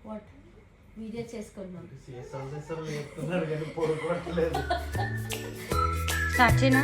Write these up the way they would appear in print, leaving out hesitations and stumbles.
What video చేసుకున్నాం. Start చేయనా?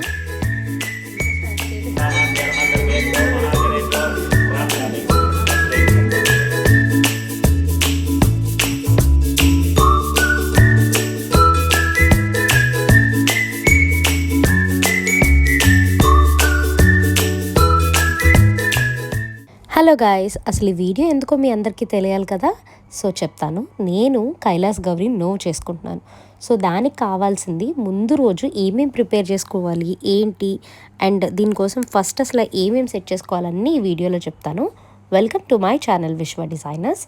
Hello guys, అసలు ఈ వీడియో ఎందుకో మీ అందరికీ తెలియాలి కదా. సో చెప్తాను. నేను కైలాస్ గౌరి నో చేసుకుంటున్నాను. సో దానికి కావాల్సింది ముందు రోజు ఏమేమి ప్రిపేర్ చేసుకోవాలి ఏంటి అండ్ దీనికోసం ఫస్ట్ అసలు ఏమేమి సెట్ చేసుకోవాలన్నీ ఈ వీడియోలో చెప్తాను. వెల్కమ్ టు మై ఛానల్ విశ్వ డిజైనర్స్.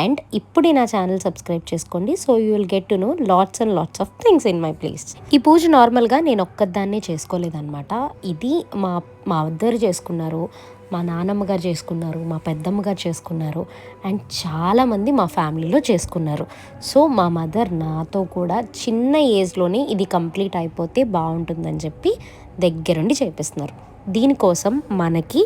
అండ్ ఇప్పుడే నా ఛానల్ సబ్స్క్రైబ్ చేసుకోండి. So you will get to know lots and lots of things in my place. ఈ పూజ నార్మల్గా నేను ఒక్కదాన్నే చేసుకోలేదన్నమాట. ఇది మా మదర్ చేసుకున్నారు, మా నాన్నమ్మ గారు చేసుకున్నారు, మా పెద్దమ్మ గారు చేసుకున్నారు అండ్ చాలామంది మా ఫ్యామిలీలో చేసుకున్నారు. సో మా మదర్ నాతో కూడా చిన్న ఏజ్లోనే ఇది కంప్లీట్ అయిపోతే బాగుంటుందని చెప్పి దగ్గరుండి చేపిస్తున్నారు. దీనికోసం మనకి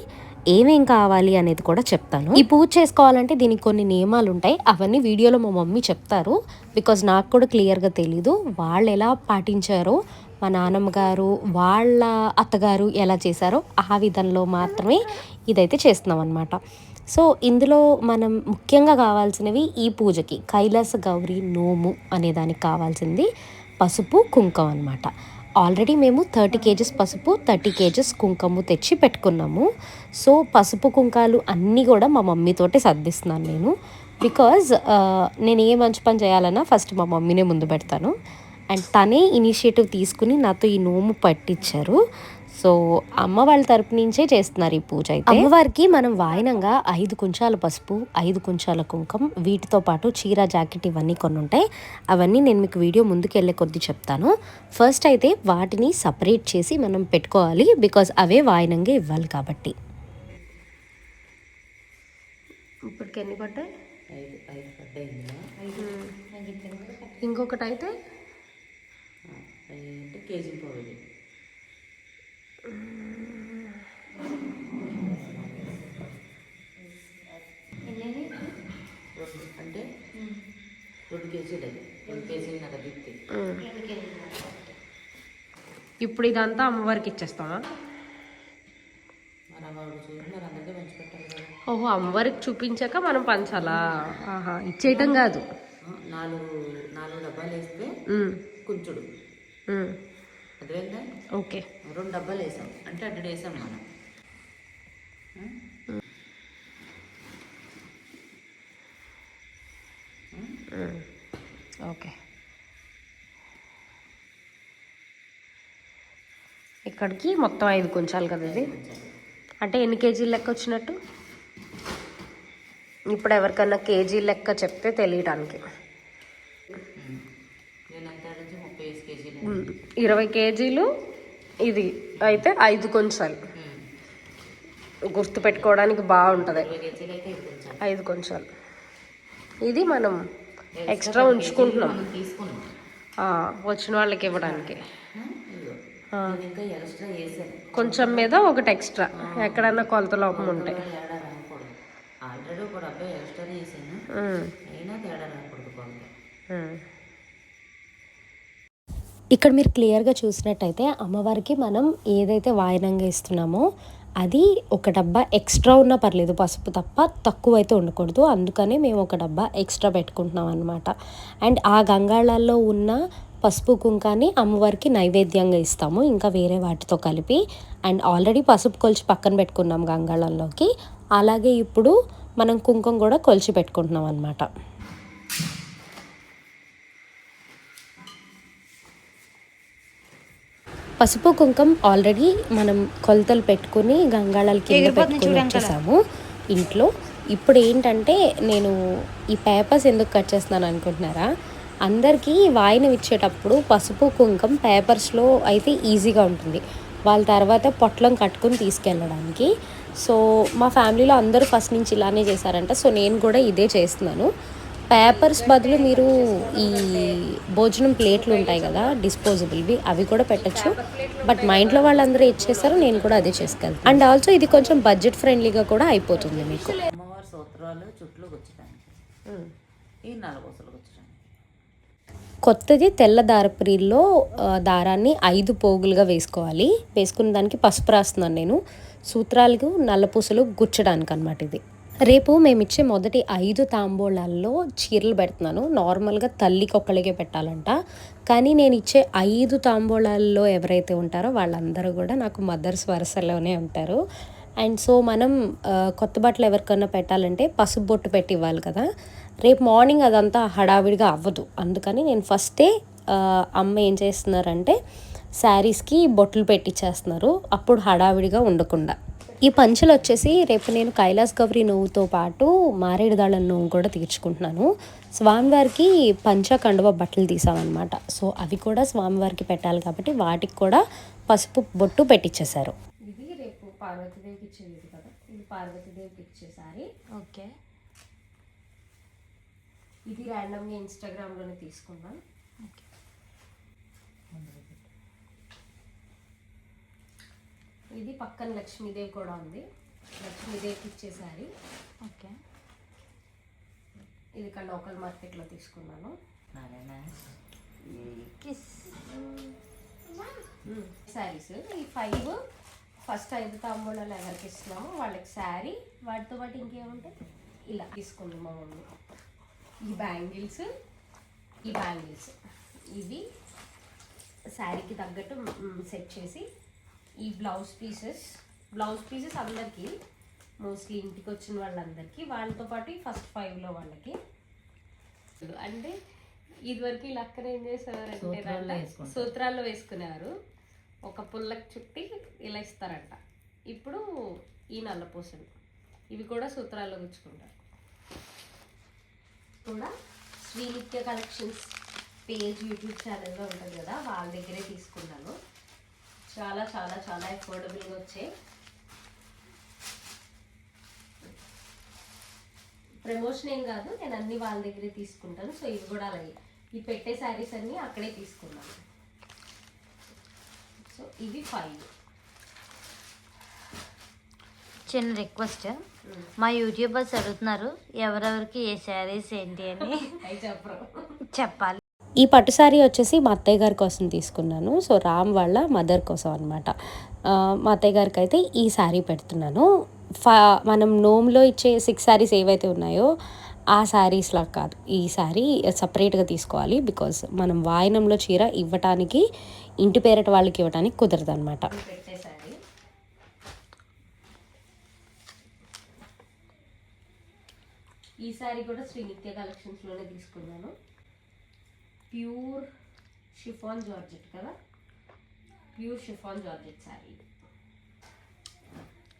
ఏమేం కావాలి అనేది కూడా చెప్తాను. ఈ పూజ చేసుకోవాలంటే దీనికి కొన్ని నియమాలు ఉంటాయి. అవన్నీ వీడియోలో మా మమ్మీ చెప్తారు. బికాజ్ నాకు కూడా క్లియర్గా తెలీదు. వాళ్ళు ఎలా పాటించారో, మా నాన్నమ్మ గారు వాళ్ళ అత్తగారు ఎలా చేశారో ఆ విధంలో మాత్రమే ఇదైతే చేస్తున్నాం అనమాట. సో ఇందులో మనం ముఖ్యంగా కావాల్సినవి ఈ పూజకి కైలాస గౌరి నోము అనే దానికి కావాల్సింది పసుపు కుంకుమ అనమాట. ఆల్రెడీ మేము 30 kgs పసుపు 30 kgs కుంకుమ తెచ్చి పెట్టుకున్నాము. సో పసుపు కుంకాలు అన్నీ కూడా మా మమ్మీతోటే సర్దిస్తున్నాను నేను. బికాజ్ నేను ఏ మంచి పని చేయాలన్నా ఫస్ట్ మా మమ్మీనే ముందు పెడతాను. అండ్ తనే ఇనిషియేటివ్ తీసుకుని నాతో ఈ నోము పట్టించారు. సో అమ్మ వాళ్ళ తరపు నుంచే చేస్తున్నారు ఈ పూజ. అయితే అమ్మవారికి మనం వాయనంగా 5 కుంచాల పసుపు 5 కుంచాల కుంకుమ వీటితో పాటు చీర జాకెట్ ఇవన్నీ కొన్ని ఉంటాయి. అవన్నీ నేను మీకు వీడియో ముందుకు వెళ్ళే కొద్దీ చెప్తాను. ఫస్ట్ అయితే వాటిని సపరేట్ చేసి మనం పెట్టుకోవాలి. బికాజ్ అవే వాయనంగా ఇవ్వాలి కాబట్టి. ఇప్పటికి ఎన్ని పడ్డాయి? ఇంకొకటి అయితే కేజీ పోవాలి. అంటే 2 కేజీలు అది 2 కేజీలు నాకు దిక్తి. ఇప్పుడు ఇదంతా అమ్మవారికి ఇచ్చేస్తామా? ఓహో, అమ్మవారికి చూపించాక మనం పంచాలా? ఇచ్చేయటం కాదు. 4 డబ్బాలు వేస్తే కుంచుడు అదేందా. ఓకే, 2 డబ్బాలు వేసాం అంటే అడ్డు వేసాం మనం. ఓకే, ఇక్కడికి మొత్తం 5 కుంచాలు కదా ఇది. అంటే ఎన్ని కేజీలు లెక్క వచ్చినట్టు? ఇప్పుడు ఎవరికన్నా కేజీ లెక్క చెప్తే తెలియడానికి. 20 కేజీలు ఇది అయితే 5 కుంచాలు. గుర్తు పెట్టుకోవడానికి బాగుంటుంది. 5 కుంచాలు ఇది మనం ఎక్స్ట్రా ఉంచుకుంటున్నాం వచ్చిన వాళ్ళకి ఇవ్వడానికి. కొంచెం మీద ఒకటి ఎక్స్ట్రా ఎక్కడన్నా కొలత లోపం ఉంటే. ఇక్కడ మీరు క్లియర్గా చూసినట్టయితే అమ్మవారికి మనం ఏదైతే వాయనంగా ఇస్తున్నామో అది ఒక డబ్బా ఎక్స్ట్రా ఉన్నా పర్లేదు, పసుపు తప్ప తక్కువ అయితే ఉండకూడదు. అందుకనే మేము ఒక డబ్బా ఎక్స్ట్రా పెట్టుకుంటున్నాం అనమాట. అండ్ ఆ గంగాళాల్లో ఉన్న పసుపు కుంకాన్ని అమ్మవారికి నైవేద్యంగా ఇస్తాము, ఇంకా వేరే వాటితో కలిపి. అండ్ ఆల్రెడీ పసుపు కొలిచి పక్కన పెట్టుకున్నాం గంగాళంలోకి. అలాగే ఇప్పుడు మనం కుంకుమ కూడా కొలిచి పెట్టుకుంటున్నాం అనమాట. పసుపు కుంకుమ ఆల్రెడీ మనం కొలతలు పెట్టుకుని గంగాళాల కింద పెట్టుకుని వచ్చేసాము ఇంట్లో. ఇప్పుడు ఏంటంటే నేను ఈ పేపర్స్ ఎందుకు కట్ చేస్తున్నాను అనుకుంటున్నారా? అందరికీ వాయనం ఇచ్చేటప్పుడు పసుపు కుంకుమ పేపర్స్లో అయితే ఈజీగా ఉంటుంది, వాళ్ళ తర్వాత పొట్లం కట్టుకుని తీసుకెళ్ళడానికి. సో మా ఫ్యామిలీలో అందరూ ఫస్ట్ నుంచి ఇలానే చేశారంట. సో నేను కూడా ఇదే చేస్తున్నాను. పేపర్స్ బదులు మీరు ఈ భోజనం ప్లేట్లు ఉంటాయి కదా డిస్పోజబుల్వి, అవి కూడా పెట్టచ్చు. బట్ మా ఇంట్లో వాళ్ళందరూ ఇచ్చేస్తారు, నేను కూడా అదే చేసుకెళ్తాను. అండ్ ఆల్సో ఇది కొంచెం బడ్జెట్ ఫ్రెండ్లీగా కూడా అయిపోతుంది మీకు. అమ్మవారి సూత్రాలు చుట్టూ బొట్లు గుచ్చడానికి, ఈ నల్లపూసలు గుచ్చడానికి. కొత్తది తెల్ల దారపురీల్లో దారాన్ని 5 పోగులుగా వేసుకోవాలి. వేసుకున్న దానికి పసుపు రాస్తున్నాను నేను, సూత్రాలకు నల్లపూసలు గుచ్చడానికి అనమాట. ఇది రేపు మేము ఇచ్చే మొదటి 5 తాంబూలాల్లో చీరలు పెడుతున్నాను. నార్మల్గా తల్లికి ఒక్కళ్ళకే పెట్టాలంట, కానీ నేను ఇచ్చే 5 తాంబూలాల్లో ఎవరైతే ఉంటారో వాళ్ళందరూ కూడా నాకు మదర్స్ వరుసలోనే ఉంటారు. అండ్ సో మనం కొత్త బట్టలు ఎవరికన్నా పెట్టాలంటే పసుపు బొట్టు పెట్టి ఇవ్వాలి కదా. రేపు మార్నింగ్ అదంతా హడావిడిగా అవ్వదు, అందుకని నేను ఫస్టే అమ్మ ఏం చేస్తున్నారంటే శారీస్కి బొట్లు పెట్టిచ్చేస్తున్నారు, అప్పుడు హడావిడిగా ఉండకుండా. ఈ పంచలు వచ్చేసి రేపు నేను కైలాస్ గౌరి నువ్వుతో పాటు మారేడుదళం నువ్వు కూడా తీర్చుకుంటున్నాను. స్వామివారికి పంచ కండువ బట్టలు తీసామన్నమాట. సో అవి కూడా స్వామివారికి పెట్టాలి కాబట్టి వాటికి కూడా పసుపు బొట్టు పెట్టించేశారు. ఇది రేపు పార్వతీదేవికి ఇచ్చేది కదా, ఇది పార్వతీదేవికి ఇచ్చేసారి. ఓకే, ఇది ర్యాండమ్గా ఇన్స్టాగ్రామ్లోనే తీసుకున్నాం. ఇది పక్కన లక్ష్మీదేవి కూడా ఉంది, లక్ష్మీదేవికి ఇచ్చేసారి. ఓకే, ఇది ఇక్కడ లోకల్ మార్కెట్లో తీసుకున్నాను. శారీస్ ఈ 5 ఫస్ట్ 5 తాంబూలాలు ఎవరికి ఇస్తున్నామో వాళ్ళకి శారీ, వాటితో పాటు ఇంకేముంటాయి ఇలా తీసుకుంది మా మమ్మీ. ఈ బ్యాంగిల్స్ ఇవి శారీకి తగ్గట్టు సెట్ చేసి, ఈ బ్లౌజ్ పీసెస్ అందరికీ, మోస్ట్లీ ఇంటికి వచ్చిన వాళ్ళందరికీ, వాళ్ళతో పాటు ఫస్ట్ 5లో వాళ్ళకి. అంటే ఇదివరకు వీళ్ళు అక్కడ ఏం చేసేవారంటే సూత్రాల్లో వేసుకునేవారు, ఒక పుల్లకి చుట్టి ఇలా ఇస్తారంట. ఇప్పుడు ఈ నల్లపూసలు ఇవి కూడా సూత్రాల్లో గుచ్చుకుంటారు. కూడా శ్రీనిత్య కలెక్షన్స్ పేజ్ యూట్యూబ్ ఛానల్లో ఉంటుంది కదా, వాళ్ళ దగ్గరే తీసుకున్నాను. చాలా చాలా చాలా అఫోర్డబుల్గా వచ్చాయి. ప్రమోషన్ ఏం కాదు, నేను అన్ని వాళ్ళ దగ్గరే తీసుకుంటాను. సో ఇవి కూడా అలాగే, ఈ పెట్టే శారీస్ అన్నీ అక్కడే తీసుకున్నాను. సో ఇవి 5. చిన్న రిక్వెస్ట్, మా యూట్యూబర్స్ అడుగుతున్నారు ఎవరెవరికి ఏ శారీస్ ఏంటి అని చెప్పాలి. ఈ పట్టు శారీ వచ్చేసి మా అత్తయ్య గారి కోసం తీసుకున్నాను. సో రామ్ వాళ్ళ మదర్ కోసం అనమాట. మా అత్తయ్య గారికి అయితే ఈ శారీ పెడుతున్నాను. మనం నోమ్లో ఇచ్చే 6 శారీస్ ఏవైతే ఉన్నాయో ఆ శారీస్లా కాదు, ఈ శారీ సపరేట్గా తీసుకోవాలి. బికాజ్ మనం వాయనంలో చీర ఇవ్వటానికి, ఇంటి పేరట వాళ్ళకి ఇవ్వటానికి కుదరదు అనమాట. ఈ శారీ కూడా శ్రీనిత్య కలెక్షన్స్లోనే తీసుకున్నాను. ప్యూర్ షిఫాన్ జార్జెట్ కదా, pure chiffon georgette sari.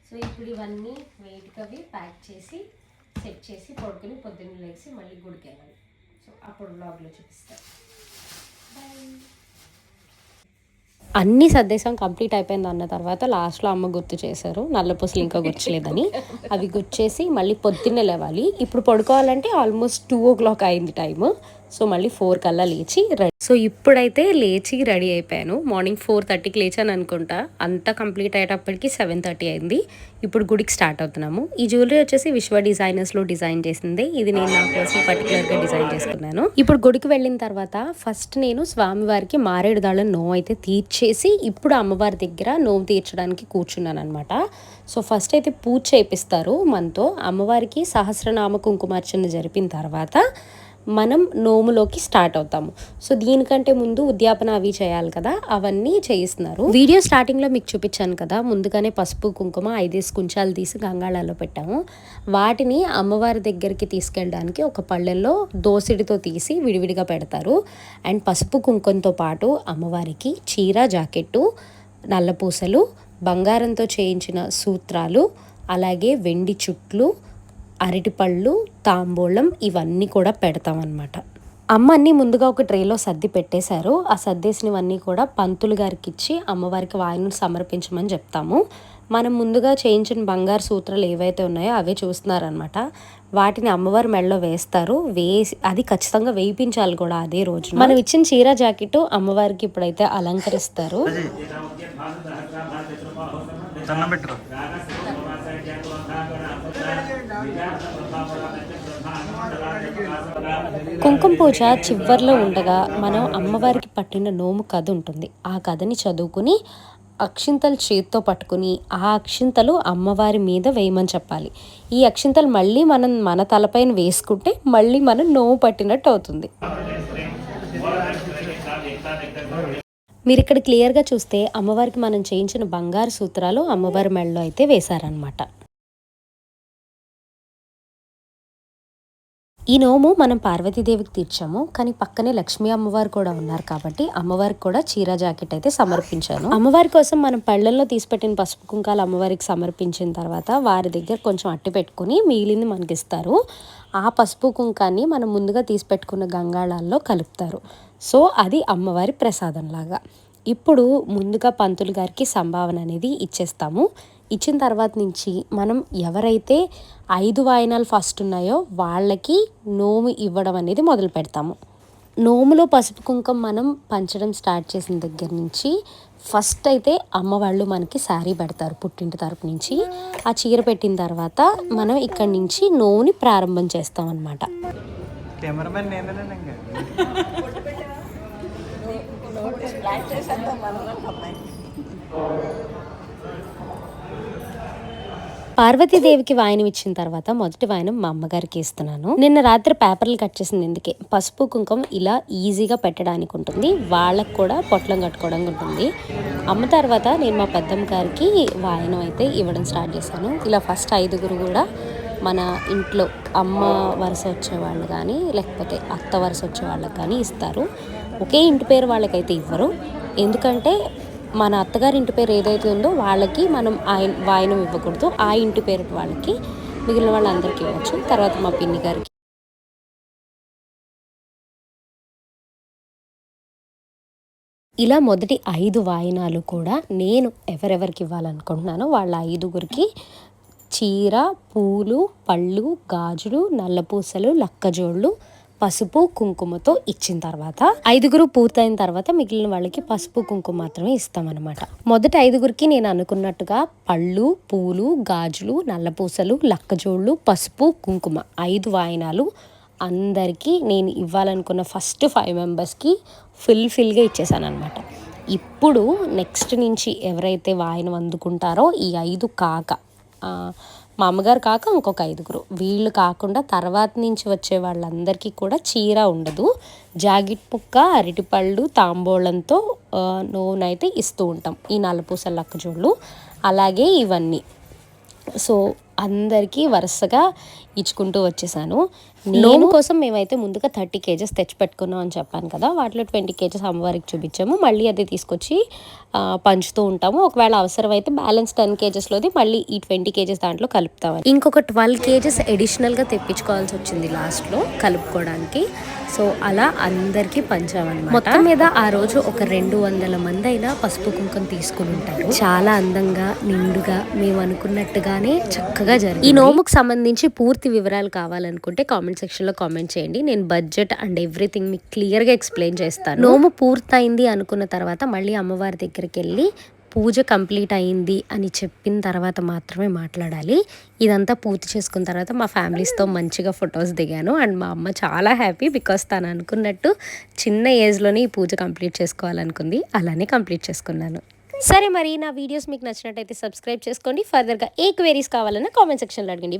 So ఇప్పుడు ఇవన్నీ వెయిట్కి అవి ప్యాక్ చేసి సెట్ చేసి పడుకుని పొద్దున్న లేచి మళ్ళీ గుడికి వెళ్ళాలి. సో అప్పుడు బ్లాగ్లో చూపిస్తాను. అన్నీ సర్దేశం కంప్లీట్ అయిపోయింది అన్న తర్వాత లాస్ట్లో అమ్మ గుర్తు చేశారు నల్లపూసలు ఇంకా గుచ్చలేదని. అవి గుచ్చేసి మళ్ళీ పొద్దున్నే లేవాలి. ఇప్పుడు పడుకోవాలంటే ఆల్మోస్ట్ 2 o'clock అయింది టైము. సో మళ్ళీ 4 కల్లా లేచి రెడీ. సో ఇప్పుడైతే లేచి రెడీ అయిపోయాను. మార్నింగ్ 4:30కి లేచాను అనుకుంటా. అంతా కంప్లీట్ అయ్యేటప్పటికి 7:30 అయింది. ఇప్పుడు గుడికి స్టార్ట్ అవుతున్నాము. ఈ జ్యువెలరీ వచ్చేసి విశ్వ డిజైనర్స్లో డిజైన్ చేసింది. ఇది నేను నా కోసం పర్టికులర్గా డిజైన్ చేసుకున్నాను. ఇప్పుడు గుడికి వెళ్ళిన తర్వాత ఫస్ట్ నేను స్వామివారికి మారేడుదళం నోవు అయితే తీర్చేసి ఇప్పుడు అమ్మవారి దగ్గర నోవు తీర్చడానికి కూర్చున్నాను అనమాట. సో ఫస్ట్ అయితే పూజ చేపిస్తారు మనతో. అమ్మవారికి సహస్రనామ కుంకుమార్చన జరిపిన తర్వాత మనం నోములోకి స్టార్ట్ అవుతాము. సో దీనికంటే ముందు ఉద్యాపన అవి చేయాలి కదా, అవన్నీ చేయిస్తున్నారు. వీడియో స్టార్టింగ్లో మీకు చూపించాను కదా, ముందుగానే పసుపు కుంకుమ 5 కుంచాలు తీసి గంగాళాల్లో పెట్టాము. వాటిని అమ్మవారి దగ్గరికి తీసుకెళ్ళడానికి ఒక పళ్ళెల్లో దోసిడితో తీసి విడివిడిగా పెడతారు. అండ్ పసుపు కుంకుమతో పాటు అమ్మవారికి చీర, జాకెట్టు, నల్లపూసలు, బంగారంతో చేయించిన సూత్రాలు, అలాగే వెండి చుట్లు, అరటిపళ్ళు, తాంబూలం ఇవన్నీ కూడా పెడతామన్నమాట. అమ్మ అన్నీ ముందుగా ఒక ట్రేలో సర్ది పెట్టేశారు. ఆ సర్దేసినవన్నీ కూడా పంతులు గారికి ఇచ్చి అమ్మవారికి వాయినం సమర్పించమని చెప్తాము. మనం ముందుగా చేయించిన బంగారు సూత్రాలు ఏవైతే ఉన్నాయో అవే చూస్తున్నారనమాట. వాటిని అమ్మవారి మెడలో వేస్తారు. వేసి అది ఖచ్చితంగా వేయించాలి కూడా అదే రోజు. మనం ఇచ్చిన చీర, జాకెట్ అమ్మవారికి ఇప్పుడైతే అలంకరిస్తారు. కుంకుమ పూజ చివర్లో ఉండగా మనం అమ్మవారికి పట్టిన నోము కథ ఉంటుంది. ఆ కథని చదువుకుని అక్షింతలు చేత్తో పట్టుకుని ఆ అక్షింతలు అమ్మవారి మీద వేయమని చెప్పాలి. ఈ అక్షింతలు మళ్ళీ మనం మన తలపైన వేసుకుంటే మళ్ళీ మనం నోము పట్టినట్టు అవుతుంది. మీరు ఇక్కడ క్లియర్గా చూస్తే అమ్మవారికి మనం చేయించిన బంగారు సూత్రాలు అమ్మవారి మెడలో అయితే వేశారనమాట. ఈ నోము మనం పార్వతీదేవికి తీర్చాము, కానీ పక్కనే లక్ష్మీ అమ్మవారు కూడా ఉన్నారు కాబట్టి అమ్మవారికి కూడా చీర జాకెట్ అయితే సమర్పించాను. అమ్మవారి కోసం మనం పళ్ళల్లో తీసిపెట్టిన పసుపు కుంకాలు అమ్మవారికి సమర్పించిన తర్వాత వారి దగ్గర కొంచెం అట్టి పెట్టుకుని మిగిలింది మనకి ఇస్తారు. ఆ పసుపు కుంకాన్ని మనం ముందుగా తీసిపెట్టుకున్న గంగాళాల్లో కలుపుతారు. సో అది అమ్మవారి ప్రసాదం లాగా. ఇప్పుడు ముందుగా పంతులు గారికి సంభావన అనేది ఇచ్చేస్తాము. ఇచ్చిన తర్వాత నుంచి మనం ఎవరైతే 5 వాయినాలు ఫస్ట్ ఉన్నాయో వాళ్ళకి నోము ఇవ్వడం అనేది మొదలు పెడతాము. నోములో పసుపు కుంకం మనం పంచడం స్టార్ట్ చేసిన దగ్గర నుంచి ఫస్ట్ అయితే అమ్మ వాళ్ళు మనకి శారీ పెడతారు పుట్టింటి తరపు నుంచి. ఆ చీర పెట్టిన తర్వాత మనం ఇక్కడి నుంచి నోముని ప్రారంభం చేస్తాం అన్నమాట. పార్వతీదేవికి వాయనం ఇచ్చిన తర్వాత మొదటి వాయనం మా అమ్మగారికి ఇస్తున్నాను. నిన్న రాత్రి పేపర్లు కట్ చేసింది ఎందుకే, పసుపు కుంకుమ ఇలా ఈజీగా పెట్టడానికి ఉంటుంది, వాళ్ళకు కూడా పొట్లం కట్టుకోవడానికి ఉంటుంది. అమ్మ తర్వాత నేను మా పెద్దమ్మ గారికి వాయనం అయితే ఇవ్వడం స్టార్ట్ చేశాను. ఇలా ఫస్ట్ 5 కూడా మన ఇంట్లో అమ్మ వరుస వచ్చేవాళ్ళు కానీ లేకపోతే అత్త వరుస వచ్చే వాళ్ళకి కానీ ఇస్తారు. ఒకే ఇంటి పేరు వాళ్ళకైతే ఇవ్వరు, ఎందుకంటే మన అత్తగారి ఇంటి పేరు ఏదైతే ఉందో వాళ్ళకి మనం వాయనం ఇవ్వకూడదు. ఆ ఇంటి పేరు వాళ్ళకి, మిగిలిన వాళ్ళందరికీ ఇవ్వచ్చు. తర్వాత మా పిన్ని గారికి. ఇలా మొదటి 5 వాయినాలు కూడా నేను ఎవరెవరికి ఇవ్వాలనుకుంటున్నానో వాళ్ళ 5 చీర, పూలు, పళ్ళు, గాజులు, నల్లపూసలు, లక్కజోళ్ళు, పసుపు కుంకుమతో ఇచ్చిన తర్వాత 5 పూర్తయిన తర్వాత మిగిలిన వాళ్ళకి పసుపు కుంకుమ మాత్రమే ఇస్తామన్నమాట. మొదటి 5 నేను అనుకున్నట్టుగా పళ్ళు, పూలు, గాజులు, నల్లపూసలు, లక్కజోళ్ళు, పసుపు కుంకుమ 5 వాయినాలు అందరికీ నేను ఇవ్వాలనుకున్న ఫస్ట్ 5 మెంబర్స్కి ఫుల్గా ఇచ్చేసాను అనమాట. ఇప్పుడు నెక్స్ట్ నుంచి ఎవరైతే వాయినం అందుకుంటారో ఈ 5 కాక మా అమ్మగారు కాక ఇంకొక 5 వీళ్ళు కాకుండా తర్వాత నుంచి వచ్చే వాళ్ళందరికీ కూడా చీర ఉండదు, జాకెట్ ముక్క, అరటిపళ్ళు, తాంబూలంతో నూనె ఇస్తూ ఉంటాం. ఈ నల్లపూసల లక్కజోళ్ళు అలాగే ఇవన్నీ. సో అందరికీ వరుసగా ఇచ్చుకుంటూ వచ్చేసాను. నోము కోసం మేమైతే ముందుగా 30 kgs తెచ్చిపెట్టుకున్నాం అని చెప్పాను కదా, వాటిలో 20 kgs అమ్మవారికి చూపించాము. మళ్ళీ అదే తీసుకొచ్చి పంచుతూ ఉంటాము. ఒకవేళ అవసరమైతే బ్యాలెన్స్ 10 kgsలోది మళ్ళీ ఈ 20 kgs దాంట్లో కలుపుతామని. ఇంకొక 12 kgs అడిషనల్గా తెప్పించుకోవాల్సి వచ్చింది లాస్ట్లో కలుపుకోవడానికి. సో అలా అందరికీ పంచామన్నమాట. మొత్తం మీద ఆ రోజు ఒక 200 మంది అయినా పసుపు కుంకుమ తీసుకుని ఉంటారు. చాలా అందంగా నిండుగా మేము అనుకున్నట్టుగానే చక్కగా జరిగింది. ఈ నోముకు సంబంధించి పూర్తి వివరాలు కావాలనుకుంటే కామెంట్ సెక్షన్లో కామెంట్ చేయండి. నేను బడ్జెట్ అండ్ ఎవ్రీథింగ్ మీకు క్లియర్గా ఎక్స్ప్లెయిన్ చేస్తాను. నోము పూర్తయింది అనుకున్న తర్వాత మళ్ళీ అమ్మవారి దగ్గరికి వెళ్ళి పూజ కంప్లీట్ అయింది అని చెప్పిన తర్వాత మాత్రమే మాట్లాడాలి. ఇదంతా పూర్తి చేసుకున్న తర్వాత మా ఫ్యామిలీస్తో మంచిగా ఫొటోస్ దిగాను. అండ్ మా అమ్మ చాలా హ్యాపీ, బికాస్ తను అనుకున్నట్టు చిన్న ఏజ్లోనే ఈ పూజ కంప్లీట్ చేసుకోవాలనుకుంది. అలానే కంప్లీట్ చేసుకున్నాను. సరే, మరి నా వీడియోస్ మీకు నచ్చినట్టయితే సబ్స్క్రైబ్ చేసుకోండి. ఫర్దర్గా ఏ క్వెరీస్ కావాలన్నా కామెంట్ సెక్షన్లో అడగండి.